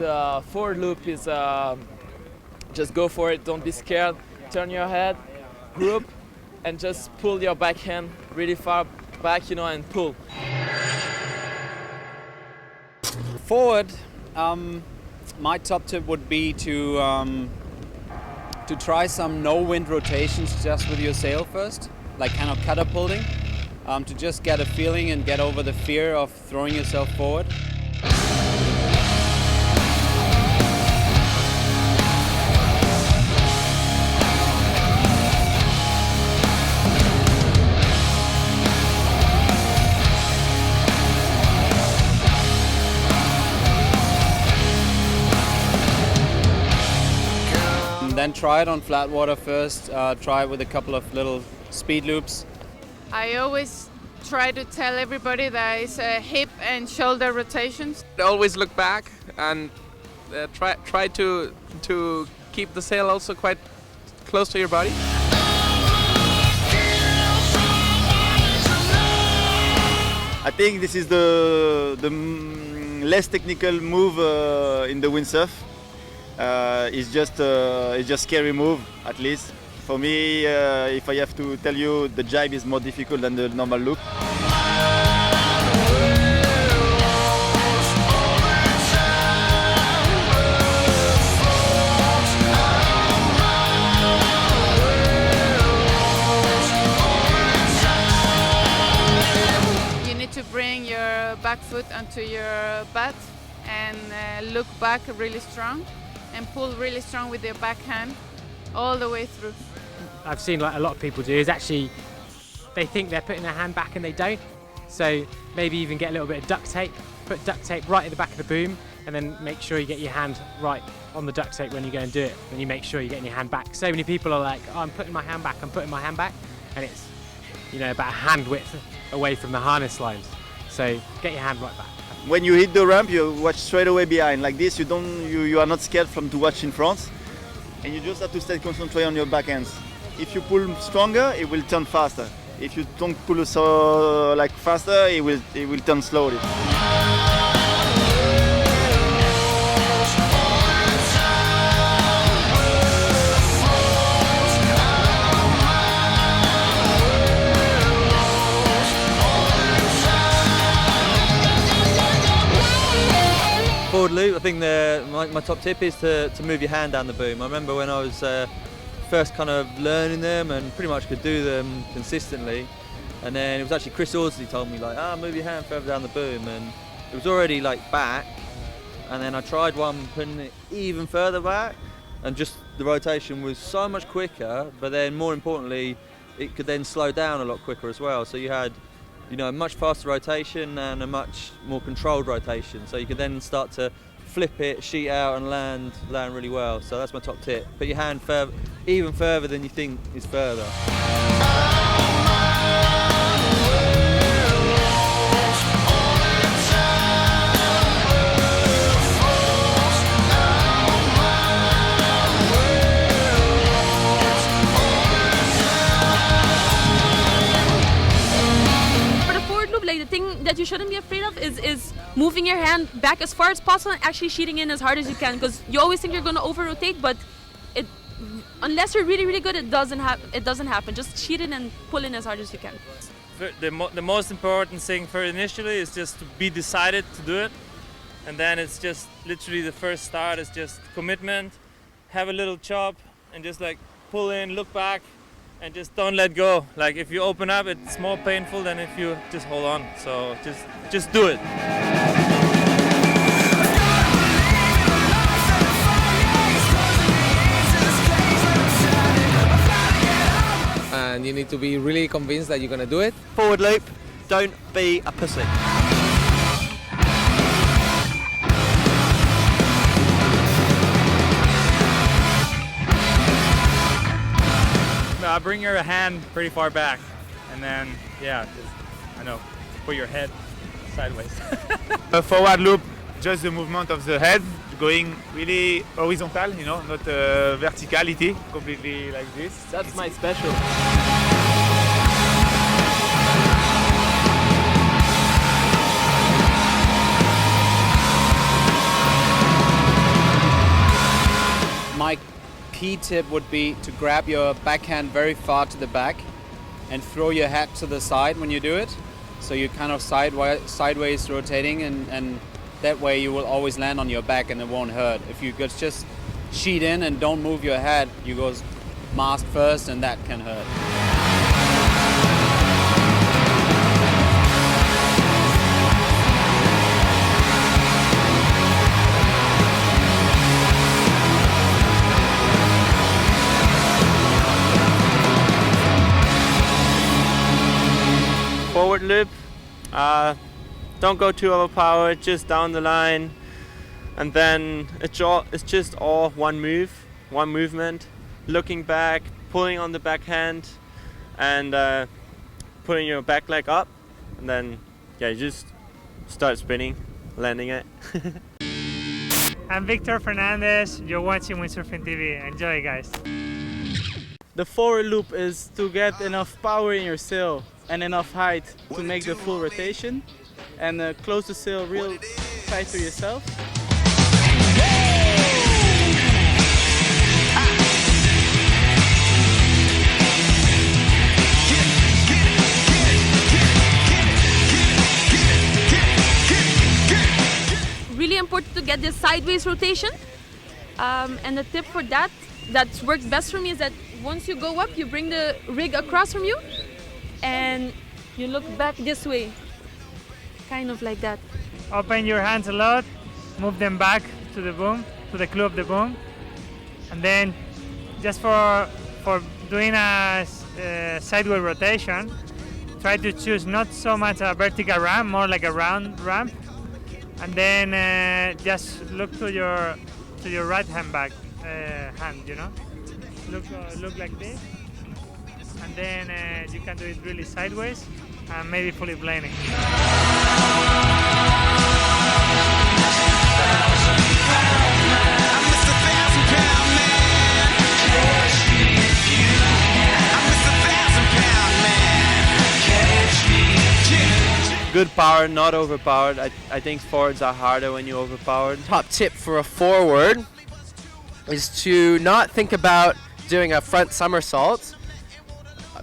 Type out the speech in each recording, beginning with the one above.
The forward loop is just go for it, don't be scared, turn your head, group, and just pull your backhand really far back, and pull. Forward, my top tip would be to try some no-wind rotations just with your sail first, like kind of catapulting, to just get a feeling and get over the fear of throwing yourself forward. Then try it on flat water first, try it with a couple of little speed loops. I always try to tell everybody that it's hip and shoulder rotations. Always look back and try to keep the sail also quite close to your body. I think this is the less technical move in the windsurf. It's just scary move, at least. For me, if I have to tell you, the jibe is more difficult than the normal loop. You need to bring your back foot onto your butt and look back really strong and pull really strong with your backhand all the way through. I've seen like a lot of people do is actually they think they're putting their hand back and they don't. So maybe even get a little bit of duct tape, put duct tape right at the back of the boom, and then make sure you get your hand right on the duct tape when you go and do it. Then you make sure you're getting your hand back. So many people are like, oh, I'm putting my hand back, and it's about a hand width away from the harness lines. So get your hand right back. When you hit the ramp, you watch straight away behind. Like this, you are not scared to watch in front, and you just have to stay concentrated on your backhands. If you pull stronger, it will turn faster. If you don't pull so faster, it will turn slowly. Forward loop, I think my top tip is to move your hand down the boom. I remember when I was first kind of learning them and pretty much could do them consistently, and then it was actually Chris Orsley told me move your hand further down the boom, and it was already back, and then I tried one putting it even further back, and just the rotation was so much quicker, but then more importantly it could then slow down a lot quicker as well, so you had a much faster rotation and a much more controlled rotation, so you could then start to flip it, sheet out and land really well. So that's my top tip. Put your hand even further than you think is further. The thing that you shouldn't be afraid of is moving your hand back as far as possible and actually sheeting in as hard as you can, because you always think you're going to over rotate, but unless you're really good, it doesn't happen. Just sheet in and pull in as hard as you can. The most important thing for initially is just to be decided to do it, and then it's just literally the first start is just commitment, have a little chop and just pull in, look back, and just don't let go. If you open up, it's more painful than if you just hold on. So just do it. And you need to be really convinced that you're gonna do it. Forward loop, don't be a pussy. Bring your hand pretty far back, and then put your head sideways. A forward loop, just the movement of the head going really horizontal, not verticality, completely like this. That's my special. key tip would be to grab your backhand very far to the back and throw your head to the side when you do it. So you're kind of sideways rotating, and that way you will always land on your back and it won't hurt. If you just sheet in and don't move your head, you go mast first and that can hurt. Forward loop, don't go too overpowered, just down the line, and then it's just all one movement, looking back, pulling on the backhand, and putting your back leg up, and then you just start spinning, landing it. I'm Victor Fernandez, you're watching Windsurfing.TV. Enjoy, guys. The forward loop is to get enough power in your sail and enough height to make the full rotation, and close the sail real tight to yourself. Really important to get this sideways rotation, and the tip for that works best for me is that once you go up, you bring the rig across from you and you look back this way, kind of like that. Open your hands a lot, move them back to the boom, to the clue of the boom, and then just for doing a sideways rotation, try to choose not so much a vertical ramp, more like a round ramp, and then just look to your right hand back hand, you know. Look like this, and then you can do it really sideways and maybe fully planing. Good power, not overpowered. I think forwards are harder when you're overpowered. Top tip for a forward is to not think about doing a front somersault,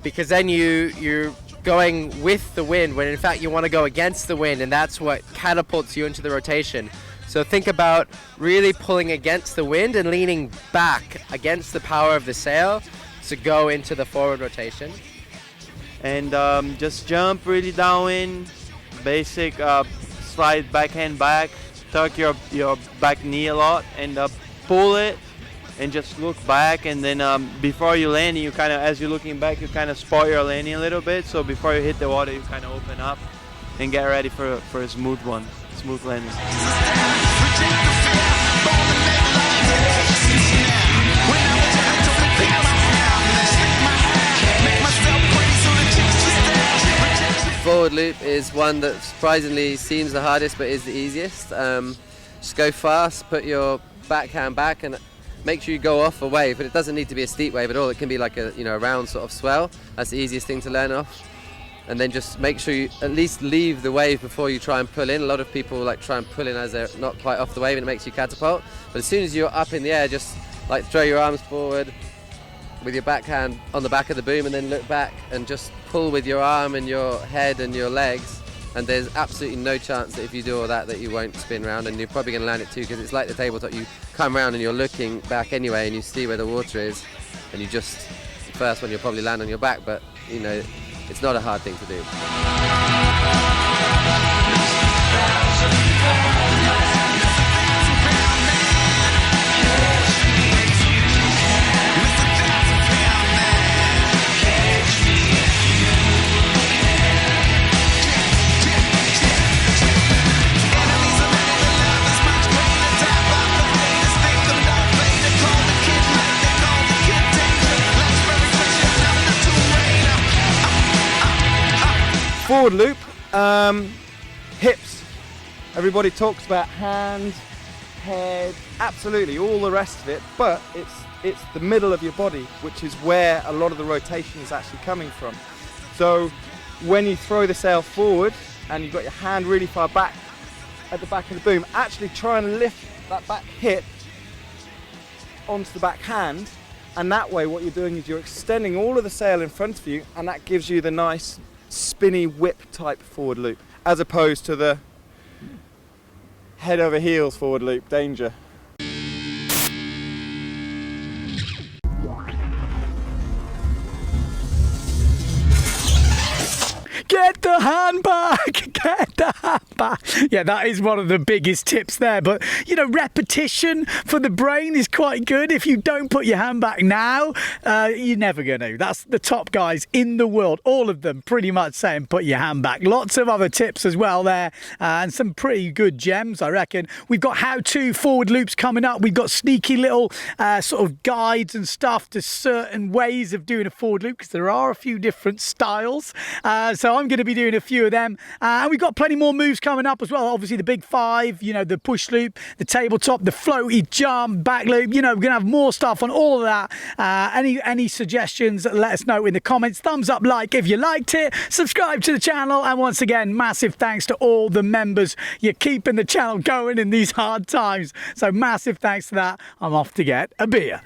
because then you're going with the wind when in fact you want to go against the wind, and that's what catapults you into the rotation. So think about really pulling against the wind and leaning back against the power of the sail to go into the forward rotation. And just jump really downwind, basic slide backhand back, tuck your back knee a lot, and pull it and just look back, and then before you land, you kind of, as you're looking back, you kind of spot your landing a little bit, so before you hit the water you kind of open up and get ready for a smooth landing. Forward loop is one that surprisingly seems the hardest but is the easiest. Just go fast, put your backhand back, and make sure you go off a wave, but it doesn't need to be a steep wave at all. It can be like a round sort of swell. That's the easiest thing to learn off. And then just make sure you at least leave the wave before you try and pull in. A lot of people like try and pull in as they're not quite off the wave, and it makes you catapult. But as soon as you're up in the air, just like throw your arms forward with your backhand on the back of the boom, and then look back and just pull with your arm and your head and your legs. And there's absolutely no chance that if you do all that you won't spin round, and you're probably going to land it too, because it's like the tabletop. You come round and you're looking back anyway, and you see where the water is, and you just, the first one you'll probably land on your back, but you know, it's not a hard thing to do. Forward loop, hips. Everybody talks about hands, head, absolutely all the rest of it, but it's the middle of your body, which is where a lot of the rotation is actually coming from. So when you throw the sail forward and you've got your hand really far back at the back of the boom, actually try and lift that back hip onto the back hand And that way what you're doing is you're extending all of the sail in front of you, and that gives you the nice spinny whip type forward loop, as opposed to the head over heels forward loop. Danger. Get the hand back! Get the hand back! Yeah, that is one of the biggest tips there. But, you know, repetition for the brain is quite good. If you don't put your hand back now, you're never going to. That's the top guys in the world. All of them pretty much saying put your hand back. Lots of other tips as well there. And some pretty good gems, I reckon. We've got how-to forward loops coming up. We've got sneaky little sort of guides and stuff to certain ways of doing a forward loop, because there are a few different styles. So I'm going to be doing a few of them, and we've got plenty more moves coming up as well. Obviously the big five, you know, the push loop, the tabletop, the floaty jump, back loop. You know, we're going to have more stuff on all of that. Any suggestions, let us know in the comments. Thumbs up, like if you liked it, subscribe to the channel, and once again, massive thanks to all the members. You're keeping the channel going in these hard times, so massive thanks to that. I'm off to get a beer.